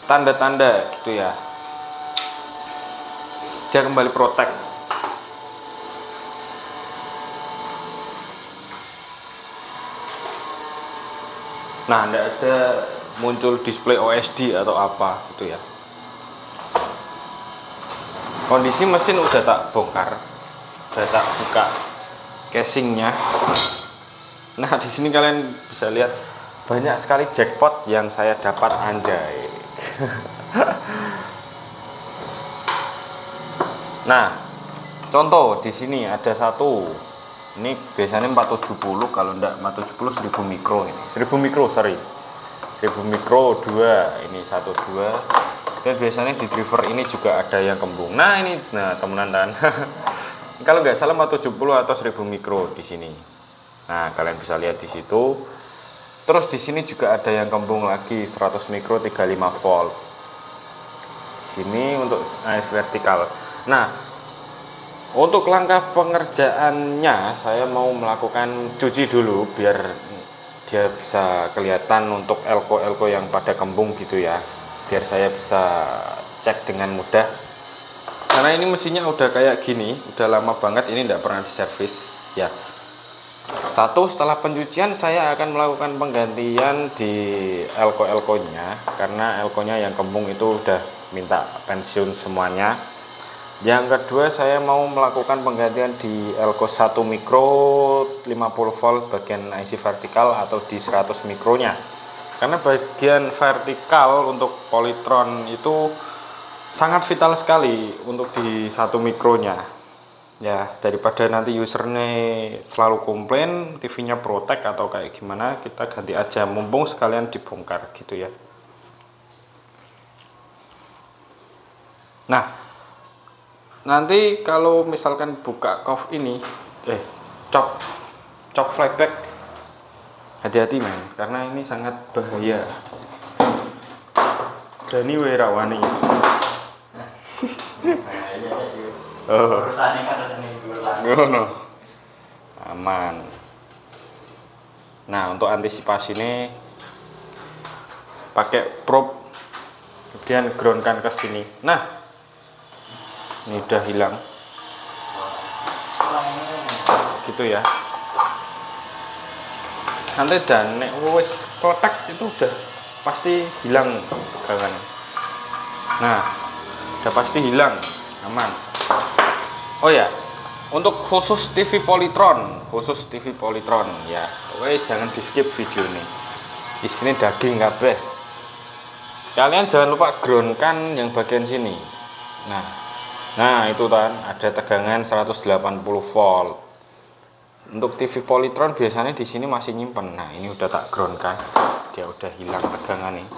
tanda-tanda gitu ya, dia kembali protek. Nah, tidak ada muncul display OSD atau apa gitu ya. Kondisi mesin udah tak bongkar, udah tak buka casingnya. Nah, di sini kalian bisa lihat banyak sekali jackpot yang saya dapat, anjay. Nah, contoh di sini ada satu. Ini biasanya 470, kalau enggak 470 1000 mikro ini. 1000 mikro, sorry. 1000 mikro 2, ini 12. Dan biasanya di driver ini juga ada yang kembung. Nah, ini temenan kan. Kalau nggak salah 470 atau 1000 mikro di sini. Nah, kalian bisa lihat di situ. Terus di sini juga ada yang kembung lagi 100 mikro 35 volt. Sini untuk vertikal. Nah, untuk langkah pengerjaannya saya mau melakukan cuci dulu biar dia bisa kelihatan untuk elko-elko yang pada kembung gitu ya, biar saya bisa cek dengan mudah. Karena ini mesinnya udah kayak gini, udah lama banget, ini tidak pernah diservis ya. Setelah pencucian saya akan melakukan penggantian di elko-elkonya, karena elkonya yang kembung itu udah minta pensiun semuanya. Yang kedua, saya mau melakukan penggantian di elko 1 mikro 50 volt bagian IC vertikal atau di 100 mikronya. Karena bagian vertikal untuk Polytron itu sangat vital sekali untuk di 1 mikronya. Ya, daripada nanti usernya selalu komplain TV-nya protek atau kayak gimana, kita ganti aja, mumpung sekalian dibongkar gitu ya. Nah, nanti kalau misalkan buka coff ini, cop flyback, hati-hati men, karena ini sangat bahaya. Dani Werawani. Oh, no. Aman. Nah, untuk antisipasi ini pakai probe, kemudian groundkan ke sini. Nah, ini udah hilang gitu ya. Nanti dan nek wis kotak itu udah pasti hilang tegangan. Nah, udah pasti hilang, aman. Oh ya, untuk khusus TV Polytron ya, jangan di skip video ini. Di sini daging kabeh. Kalian jangan lupa groundkan yang bagian sini. Nah itu kan ada tegangan 180 volt. Untuk TV Polytron biasanya di sini masih nyimpen. Nah, ini udah tak groundkan, dia udah hilang tegangannya.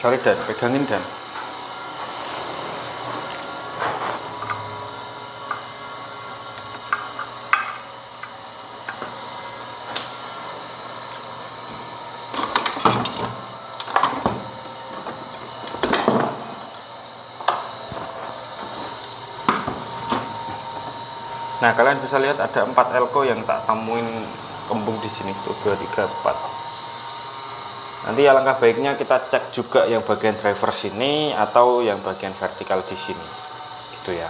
Sorry Dan, pegangin Dan. Nah, kalian bisa lihat ada 4 elko yang tak temuin kembung di sini. 1, 2, 3, 4. Nanti alangkah baiknya kita cek juga yang bagian driver sini atau yang bagian vertikal di sini, gitu ya.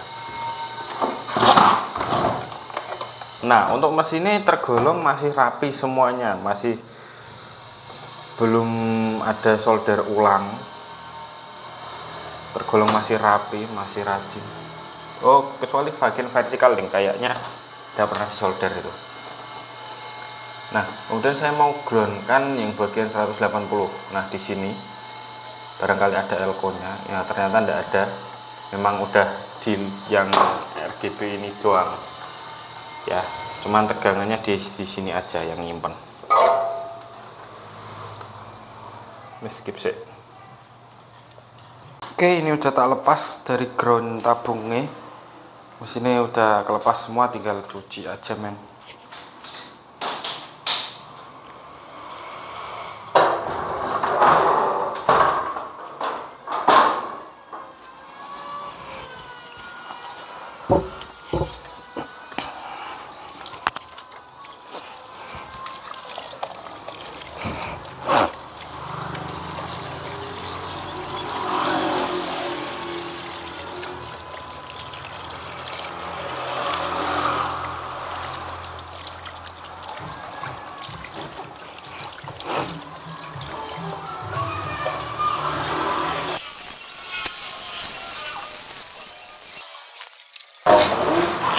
Nah, untuk mesin ini tergolong masih rapi semuanya, masih belum ada solder ulang, tergolong masih rapi, masih rajin. Oh, kecuali bagian vertikal nih, kayaknya udah pernah solder itu. Nah, kemudian saya mau groundkan yang bagian 180. Nah, di sini barangkali ada elko-nya. Ya, ternyata tidak ada. Memang udah di yang RGB ini doang. Ya, cuman tegangannya di sini aja yang nyimpen. skip sih. Oke, ini udah tak lepas dari ground tabungnya. Mesinnya udah kelepas semua, tinggal cuci aja men.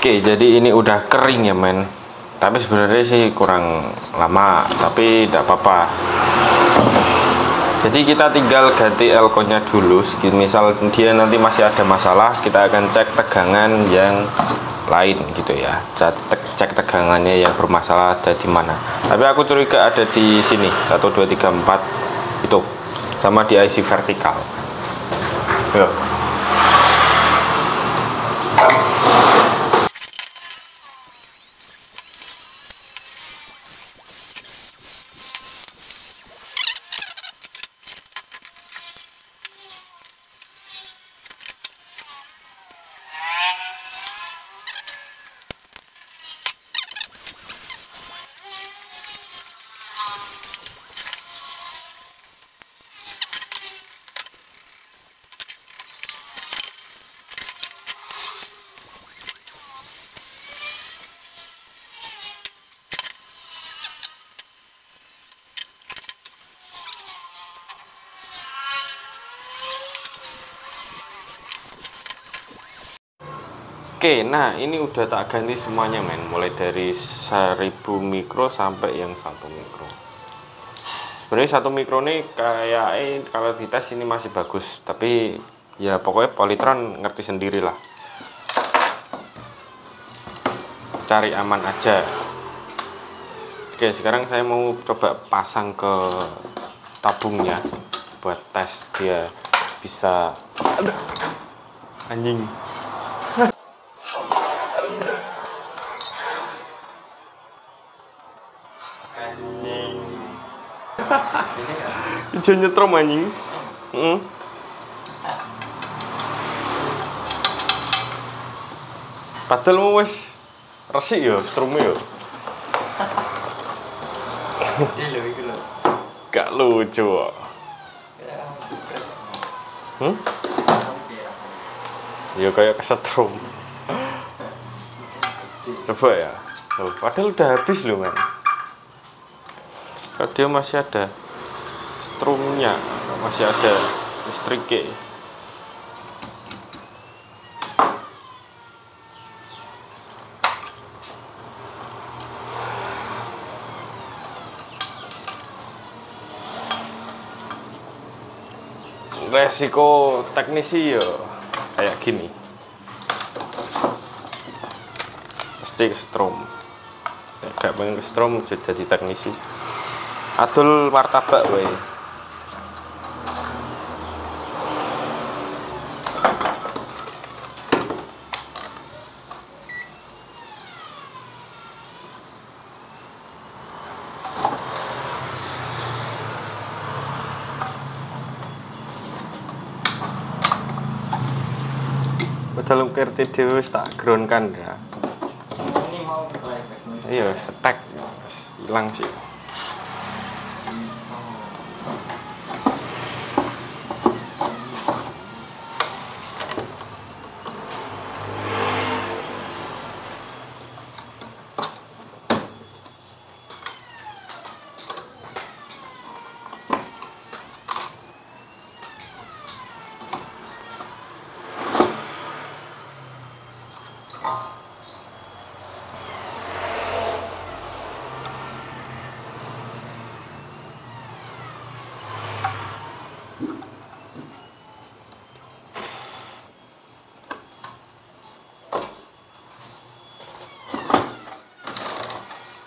Oke, jadi ini udah kering ya men. Tapi sebenarnya sih kurang lama, tapi tidak apa-apa. Jadi kita tinggal ganti elko-nya dulu. Misal dia nanti masih ada masalah, kita akan cek tegangan yang lain gitu ya. Cek tegangannya yang bermasalah ada di mana. Tapi aku curiga ada di sini 1 2 3 4 itu, sama di IC vertikal. Yuk. Oke, nah ini udah tak ganti semuanya men, mulai dari 1000 mikro sampai yang 1 mikro. Sebenarnya 1 mikro nih kayak kalau dites ini masih bagus, tapi ya pokoknya Polytron ngerti sendiri lah. Cari aman aja. Oke, sekarang saya mau coba pasang ke tabungnya buat tes dia bisa. Anjing. Ijo nyetrum anjing. Padahal mau wis resik ya strume ya. Gak lucu kok. Ya kayak kesetrum. Coba ya. Loh, padahal udah habis loh men. Kalau dia masih ada strumnya, masih ada listriknya. Resiko teknisi ya kayak gini, pasti kesetrum. Gak pengen kesetrum jadi teknisi. Adul martabak wae. Padahal ngerti dhewe wis tak ground kan ya. Ini mau playback. Iya, setek hilang sih.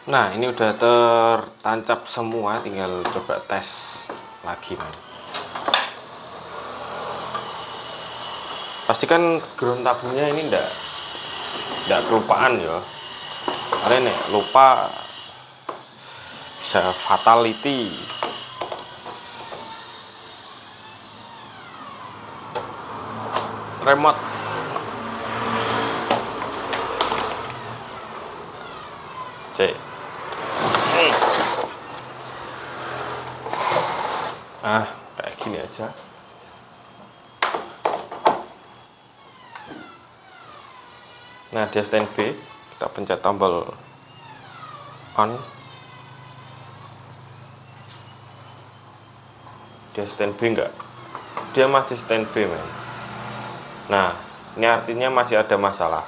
Nah, ini udah tertancap semua, tinggal coba tes lagi, man. pastikan ground tabungnya ini ndak kelupaan ya, karena nek lupa bisa fatality. Remote C. Kayak gini aja. Nah, dia standby, kita pencet tombol on. Dia standby enggak? Dia masih standby, men. Nah, ini artinya masih ada masalah.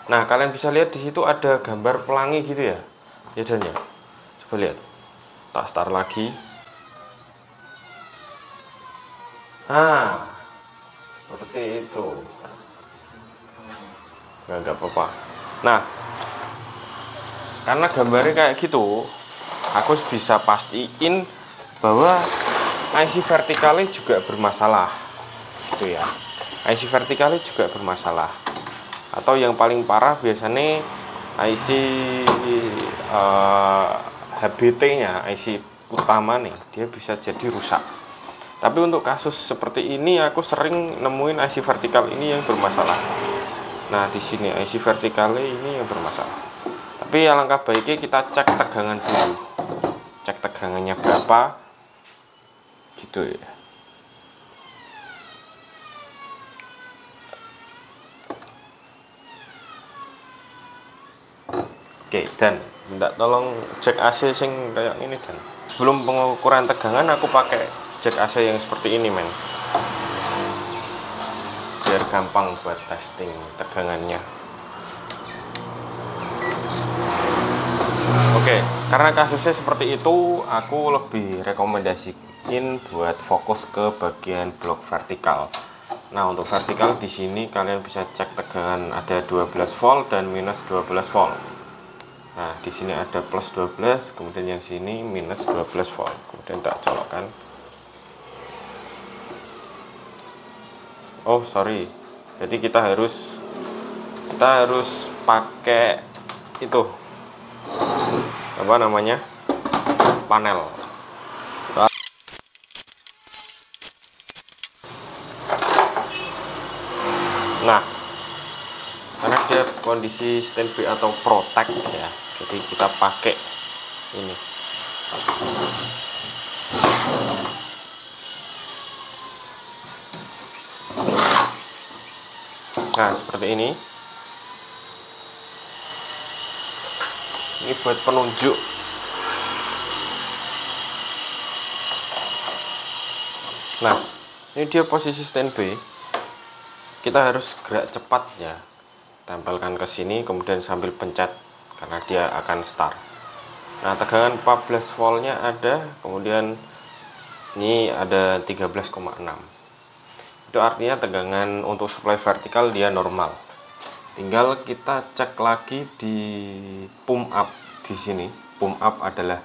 Nah, kalian bisa lihat di situ ada gambar pelangi gitu ya. Ya dan ya. Coba lihat. Tak start lagi. Nah, seperti itu. Enggak apa-apa. Nah, karena gambarnya kayak gitu, aku bisa pastiin bahwa IC vertikalnya juga bermasalah, gitu ya. IC vertikalnya juga bermasalah. Atau yang paling parah biasanya IC HBT-nya, IC utama nih, dia bisa jadi rusak. Tapi untuk kasus seperti ini, aku sering nemuin IC vertikal ini yang bermasalah. Nah, di sini IC vertikalnya ini yang bermasalah. Tapi alangkah baiknya kita cek tegangan dulu. Cek tegangannya berapa. Gitu ya. Oke, dan minta tolong cek AC sing kayak ini dan. Sebelum pengukuran tegangan aku pakai cek AC yang seperti ini, men. Biar gampang buat testing tegangannya. Oke, karena kasusnya seperti itu, aku lebih rekomendasiin buat fokus ke bagian blok vertikal. Nah, untuk vertikal di sini kalian bisa cek tegangan ada 12 volt dan minus 12 volt. Nah, di sini ada plus 12, kemudian yang sini minus 12 volt. Kemudian tak colokkan. Oh, sorry. Jadi kita harus pakai itu. Apa namanya? Panel. Nah, karena dia kondisi standby atau protect ya, jadi kita pakai ini. Nah, seperti ini. Ini buat penunjuk. Nah, ini dia posisi standby. Kita harus gerak cepat ya. Tempelkan ke sini, kemudian sambil pencet karena dia akan start. Nah, tegangan 14 voltnya ada, kemudian ini ada 13,6. Itu artinya tegangan untuk supply vertikal dia normal. Tinggal kita cek lagi di pump up di sini. Pump up adalah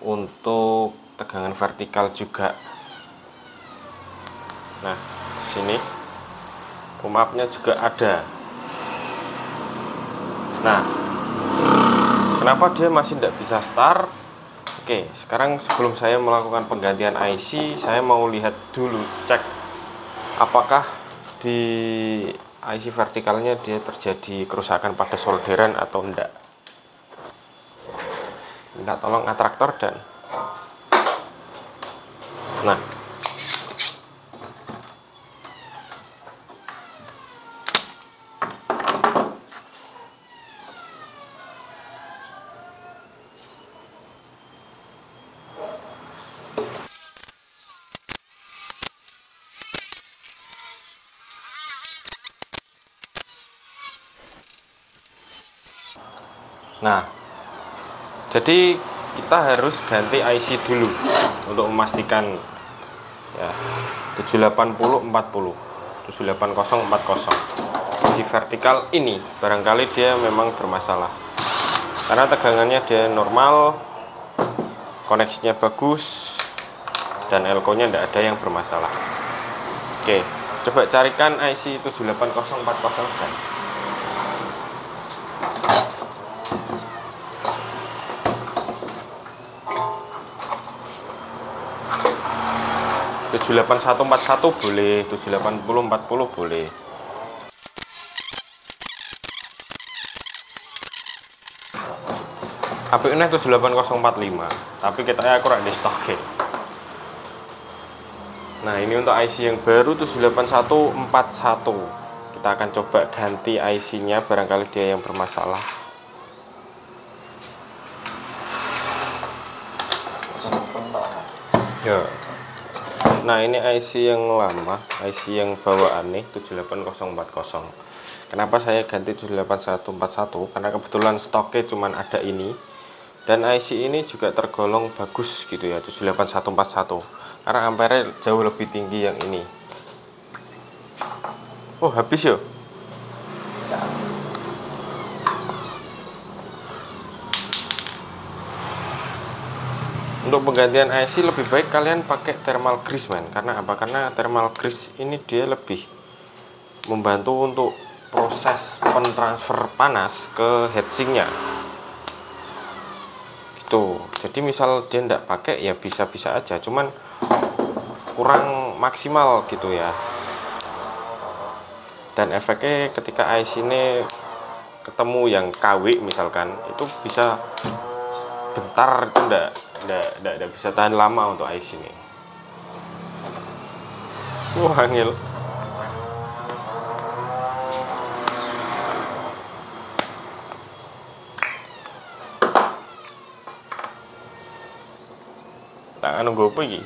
untuk tegangan vertikal juga. Nah, sini pump up-nya juga ada. Nah, kenapa dia masih tidak bisa start? Oke, sekarang sebelum saya melakukan penggantian IC, saya mau lihat dulu, cek apakah di IC vertikalnya dia terjadi kerusakan pada solderan atau enggak. Minta tolong atraktor dan nah, jadi kita harus ganti IC dulu untuk memastikan ya 78040 78040 IC vertikal ini barangkali dia memang bermasalah karena tegangannya dia normal, koneksinya bagus, dan elko nya tidak ada yang bermasalah. Oke, Coba carikan IC 78040 kan. Tujuh 8141 boleh, 78040 boleh. HP ini 78045, tapi kita kurang di stok ya. Nah, ini untuk IC yang baru 78141. Kita akan coba ganti IC-nya, barangkali dia yang bermasalah. Ya. Nah, ini IC yang lama, IC yang bawaan nih 78040. Kenapa saya ganti 78141? Karena kebetulan stoknya cuma ada ini. Dan IC ini juga tergolong bagus gitu ya, 78141. Karena ampere jauh lebih tinggi yang ini. Oh, habis ya? Untuk penggantian IC lebih baik kalian pakai thermal grease, man. Karena apa? Karena thermal grease ini dia lebih membantu untuk proses pentransfer panas ke heatsinknya. Gitu. Jadi misal dia tidak pakai ya bisa-bisa aja, cuman kurang maksimal gitu ya. Dan efeknya ketika IC ini ketemu yang KW misalkan, itu bisa bentar, itu enggak bisa tahan lama untuk IC ini. Wah, angel. Tak nunggu apa iki?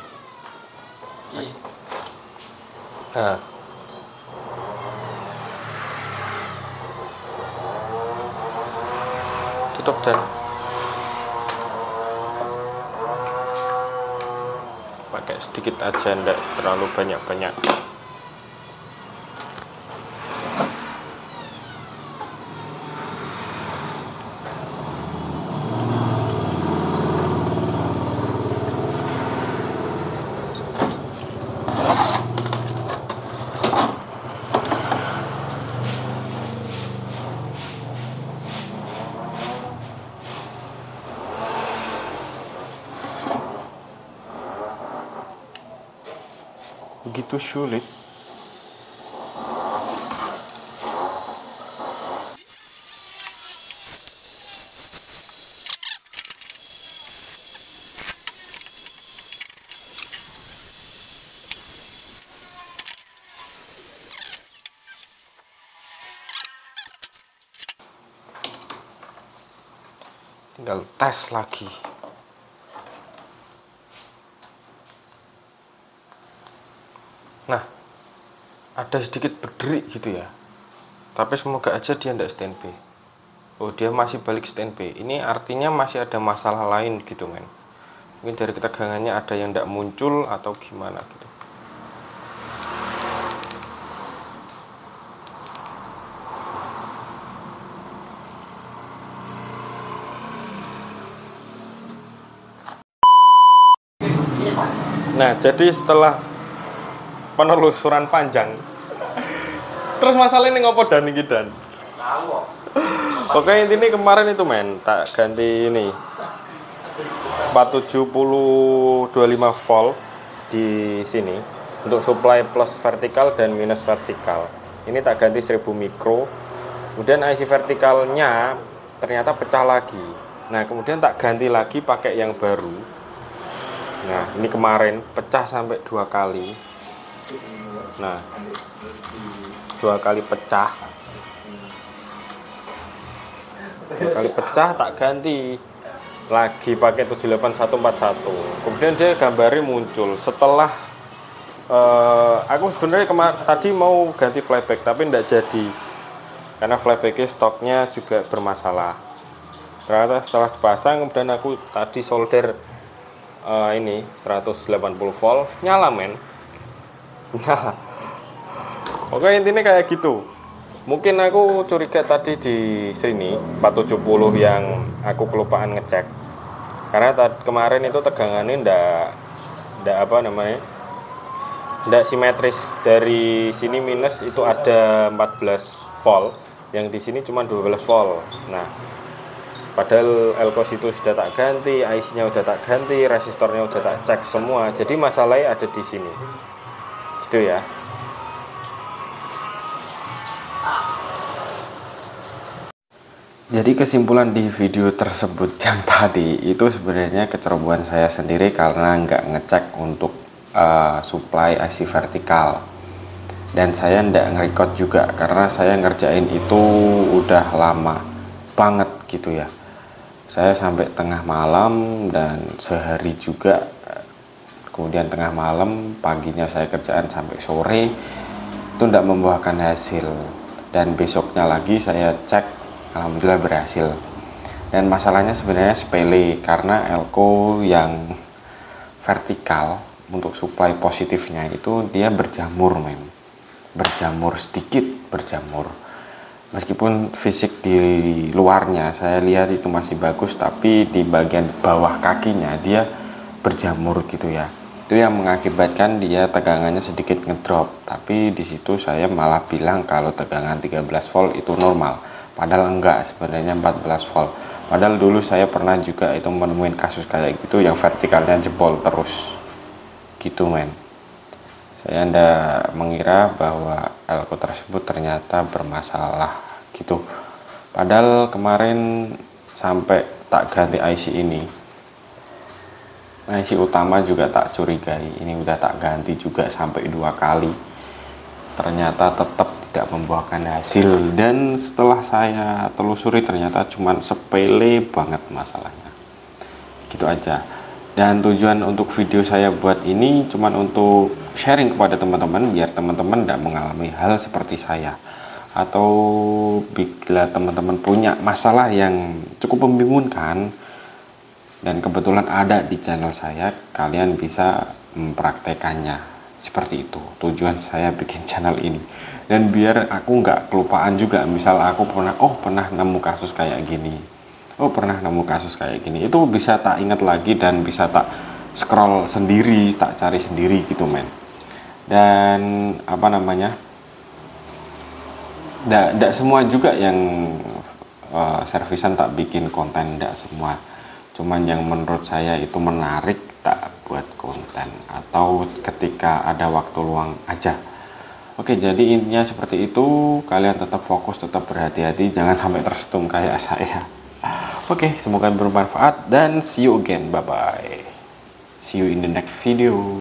Nah. Tutup dan pakai sedikit aja, enggak terlalu banyak-banyak. Begitu sulit. Tinggal tes lagi. Nah, ada sedikit berderik gitu ya, tapi semoga aja dia tidak standby. Oh, dia masih balik standby. Ini artinya masih ada masalah lain gitu, men. Mungkin dari ketegangannya ada yang tidak muncul atau gimana gitu. Nah, jadi setelah penelusuran panjang, terus masalah ini ngopo dan iki dan. Pokoknya intinya kemarin itu, men, tak ganti ini 4725 volt di sini untuk supply plus vertikal dan minus vertikal. Ini tak ganti 1000 mikro. Kemudian IC vertikalnya ternyata pecah lagi. Nah, kemudian tak ganti lagi pakai yang baru. Nah, ini kemarin pecah sampai 2 kali. Nah, 2 kali pecah. 2 kali pecah tak ganti lagi pakai 78141. Kemudian dia gambarnya muncul setelah aku sebenarnya tadi mau ganti flyback tapi tidak jadi karena flybacknya stoknya juga bermasalah. Ternyata setelah dipasang kemudian aku tadi solder ini 180 volt nyala, men. Nah, oke, intinya kayak gitu. Mungkin aku curiga tadi di sini 470 yang aku kelupaan ngecek. Karena kemarin itu tegangannya ndak apa namanya? tidak simetris. Dari sini minus itu ada 14 volt, yang di sini cuma 12 volt. Nah, padahal elkos itu sudah tak ganti, IC-nya udah tak ganti, resistornya udah tak cek semua. Jadi masalahnya ada di sini. Gitu ya. Jadi kesimpulan di video tersebut yang tadi itu sebenarnya kecerobohan saya sendiri karena nggak ngecek untuk supply IC vertikal, dan saya nggak nge-record juga karena saya ngerjain itu udah lama banget gitu ya. Saya sampai tengah malam dan sehari juga, kemudian tengah malam, paginya saya kerjaan sampai sore, itu tidak membuahkan hasil. Dan besoknya lagi saya cek, alhamdulillah berhasil. Dan masalahnya sebenarnya sepele karena elko yang vertikal untuk supply positifnya itu dia berjamur, berjamur sedikit, berjamur. Meskipun fisik di luarnya saya lihat itu masih bagus, tapi di bagian bawah kakinya dia berjamur gitu ya. Itu yang mengakibatkan dia tegangannya sedikit ngedrop. Tapi di situ saya malah bilang kalau tegangan 13 volt itu normal. Padahal enggak, sebenarnya 14 volt. Padahal dulu saya pernah juga itu menemuin kasus kayak gitu yang vertikalnya jebol terus. Gitu saya ndak mengira bahwa elko tersebut ternyata bermasalah gitu. Padahal kemarin sampai tak ganti IC ini, IC utama juga tak curigai, ini udah tak ganti juga sampai 2 kali, ternyata tetap tidak membuahkan hasil. Dan setelah saya telusuri ternyata cuman sepele banget masalahnya, gitu aja. Dan tujuan untuk video saya buat ini cuman untuk sharing kepada teman-teman biar teman-teman tidak mengalami hal seperti saya. Atau bila teman-teman punya masalah yang cukup membingungkan dan kebetulan ada di channel saya, kalian bisa mempraktekannya. Seperti itu tujuan saya bikin channel ini. Dan biar aku nggak kelupaan juga, misal aku pernah nemu kasus kayak gini, itu bisa tak ingat lagi dan bisa tak scroll sendiri, tak cari sendiri gitu Dan ndak semua juga yang servisan tak bikin konten, ndak semua, cuman yang menurut saya itu menarik tak buat konten atau ketika ada waktu luang aja. Oke, jadi intinya seperti itu. Kalian tetap fokus, tetap berhati-hati, jangan sampai tersetum kayak saya. Oke, semoga bermanfaat dan see you again. Bye bye. See you in the next video.